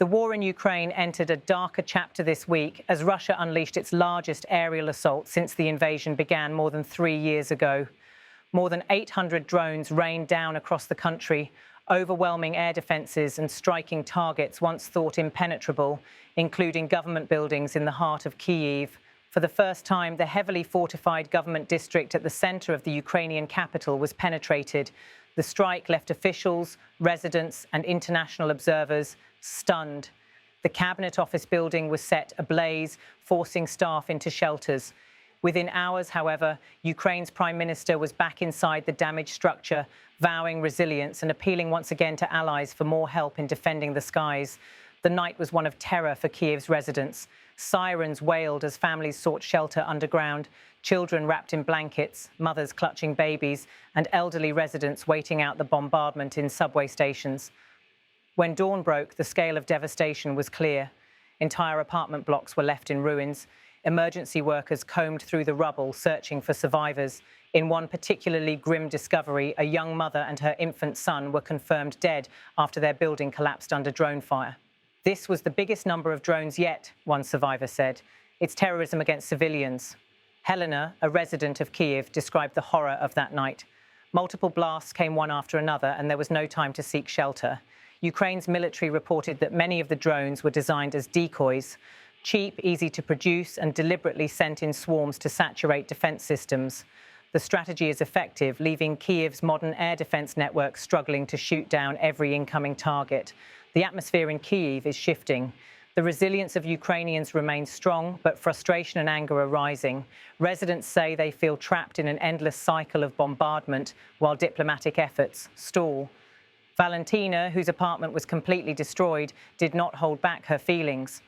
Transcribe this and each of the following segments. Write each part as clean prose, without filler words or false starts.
The war in Ukraine entered a darker chapter this week as Russia unleashed its largest aerial assault since the invasion began more than 3 years ago. More than 800 drones rained down across the country, overwhelming air defences and striking targets once thought impenetrable, including government buildings in the heart of Kyiv. For the first time, the heavily fortified government district at the centre of the Ukrainian capital was penetrated. The strike left officials, residents and international observers stunned. The Cabinet Office building was set ablaze, forcing staff into shelters. Within hours, however, Ukraine's Prime Minister was back inside the damaged structure, vowing resilience and appealing once again to allies for more help in defending the skies. The night was one of terror for Kyiv's residents. Sirens wailed as families sought shelter underground, children wrapped in blankets, mothers clutching babies, and elderly residents waiting out the bombardment in subway stations. When dawn broke, the scale of devastation was clear. Entire apartment blocks were left in ruins. Emergency workers combed through the rubble, searching for survivors. In one particularly grim discovery, a young mother and her infant son were confirmed dead after their building collapsed under drone fire. This was the biggest number of drones yet, one survivor said. It's terrorism against civilians. Helena, a resident of Kyiv, described the horror of that night. Multiple blasts came one after another, and there was no time to seek shelter. Ukraine's military reported that many of the drones were designed as decoys, cheap, easy to produce, and deliberately sent in swarms to saturate defense systems. The strategy is effective, leaving Kyiv's modern air defense network struggling to shoot down every incoming target. The atmosphere in Kyiv is shifting. The resilience of Ukrainians remains strong, but frustration and anger are rising. Residents say they feel trapped in an endless cycle of bombardment while diplomatic efforts stall. Valentina, whose apartment was completely destroyed, did not hold back her feelings.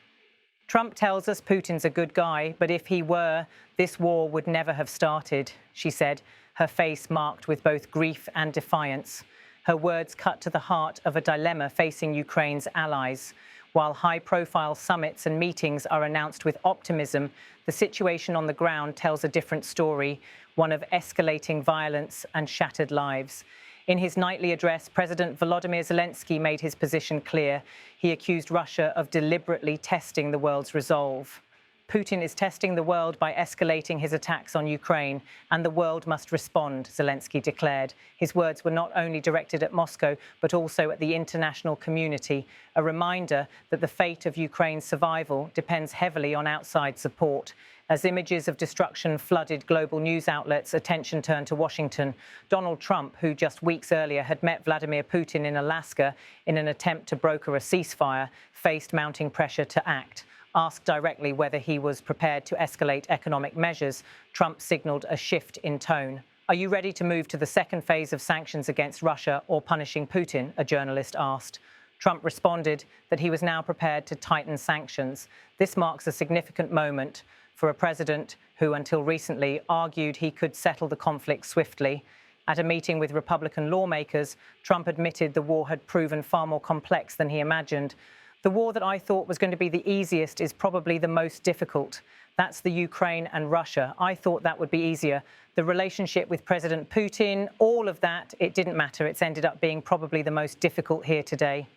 Trump tells us Putin's a good guy, but if he were, this war would never have started, she said, her face marked with both grief and defiance. Her words cut to the heart of a dilemma facing Ukraine's allies. While high-profile summits and meetings are announced with optimism, the situation on the ground tells a different story, one of escalating violence and shattered lives. In his nightly address, President Volodymyr Zelensky made his position clear. He accused Russia of deliberately testing the world's resolve. Putin is testing the world by escalating his attacks on Ukraine, and the world must respond, Zelensky declared. His words were not only directed at Moscow, but also at the international community, a reminder that the fate of Ukraine's survival depends heavily on outside support. As images of destruction flooded global news outlets, attention turned to Washington. Donald Trump, who just weeks earlier had met Vladimir Putin in Alaska in an attempt to broker a ceasefire, faced mounting pressure to act. Asked directly whether he was prepared to escalate economic measures, Trump signaled a shift in tone. "Are you ready to move to the second phase of sanctions against Russia or punishing Putin?" a journalist asked. Trump responded that he was now prepared to tighten sanctions. This marks a significant moment for a president who, until recently, argued he could settle the conflict swiftly. At a meeting with Republican lawmakers, Trump admitted the war had proven far more complex than he imagined. "The war that I thought was going to be the easiest is probably the most difficult. That's the Ukraine and Russia. I thought that would be easier. The relationship with President Putin, all of that, it didn't matter. It's ended up being probably the most difficult here today."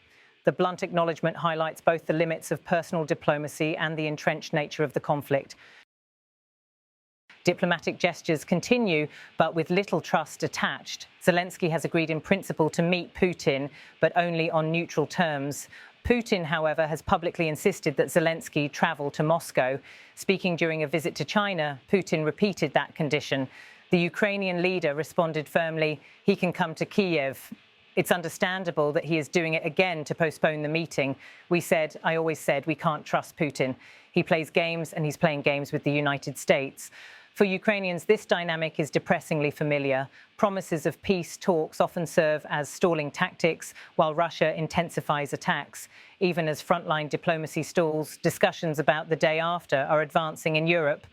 The blunt acknowledgement highlights both the limits of personal diplomacy and the entrenched nature of the conflict. Diplomatic gestures continue, but with little trust attached. Zelensky has agreed in principle to meet Putin, but only on neutral terms. Putin, however, has publicly insisted that Zelensky travel to Moscow. Speaking during a visit to China, Putin repeated that condition. The Ukrainian leader responded firmly, he can come to Kyiv. It's understandable that he is doing it again to postpone the meeting. I always said, we can't trust Putin. He plays games and he's playing games with the United States. For Ukrainians, this dynamic is depressingly familiar. Promises of peace talks often serve as stalling tactics, while Russia intensifies attacks. Even as frontline diplomacy stalls, discussions about the day after are advancing in Europe.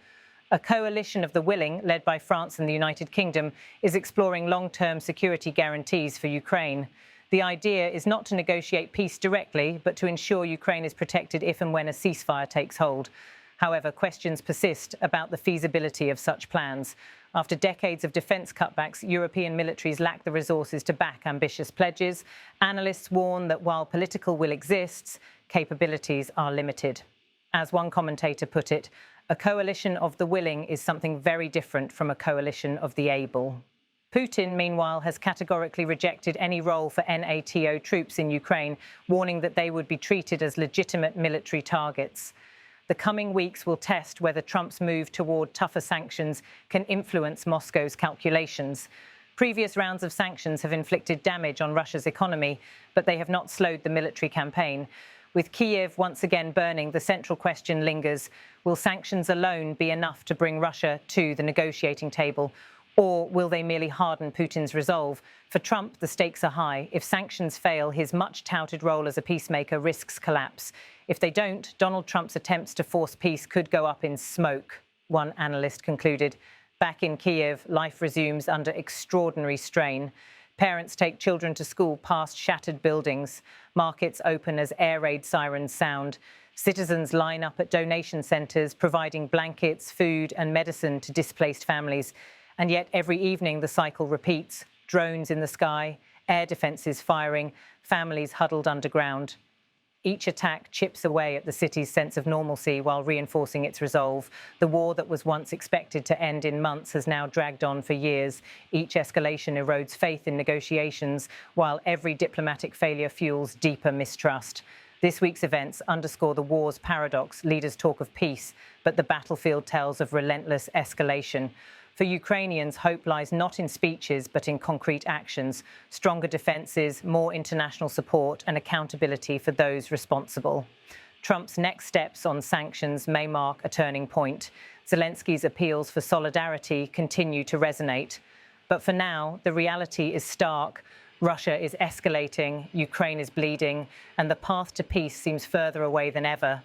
A coalition of the willing, led by France and the United Kingdom, is exploring long-term security guarantees for Ukraine. The idea is not to negotiate peace directly, but to ensure Ukraine is protected if and when a ceasefire takes hold. However, questions persist about the feasibility of such plans. After decades of defence cutbacks, European militaries lack the resources to back ambitious pledges. Analysts warn that while political will exists, capabilities are limited. As one commentator put it, a coalition of the willing is something very different from a coalition of the able. Putin, meanwhile, has categorically rejected any role for NATO troops in Ukraine, warning that they would be treated as legitimate military targets. The coming weeks will test whether Trump's move toward tougher sanctions can influence Moscow's calculations. Previous rounds of sanctions have inflicted damage on Russia's economy, but they have not slowed the military campaign. With Kyiv once again burning, the central question lingers: will sanctions alone be enough to bring Russia to the negotiating table? Or will they merely harden Putin's resolve? For Trump, the stakes are high. If sanctions fail, his much-touted role as a peacemaker risks collapse. If they don't, Donald Trump's attempts to force peace could go up in smoke, one analyst concluded. Back in Kyiv, life resumes under extraordinary strain. Parents take children to school past shattered buildings. Markets open as air raid sirens sound. Citizens line up at donation centres, providing blankets, food and medicine to displaced families. And yet every evening the cycle repeats. Drones in the sky, air defences firing, families huddled underground. Each attack chips away at the city's sense of normalcy while reinforcing its resolve. The war that was once expected to end in months has now dragged on for years. Each escalation erodes faith in negotiations, while every diplomatic failure fuels deeper mistrust. This week's events underscore the war's paradox. Leaders talk of peace, but the battlefield tells of relentless escalation. For Ukrainians, hope lies not in speeches, but in concrete actions, stronger defences, more international support and accountability for those responsible. Trump's next steps on sanctions may mark a turning point. Zelensky's appeals for solidarity continue to resonate. But for now, the reality is stark. Russia is escalating, Ukraine is bleeding, and the path to peace seems further away than ever.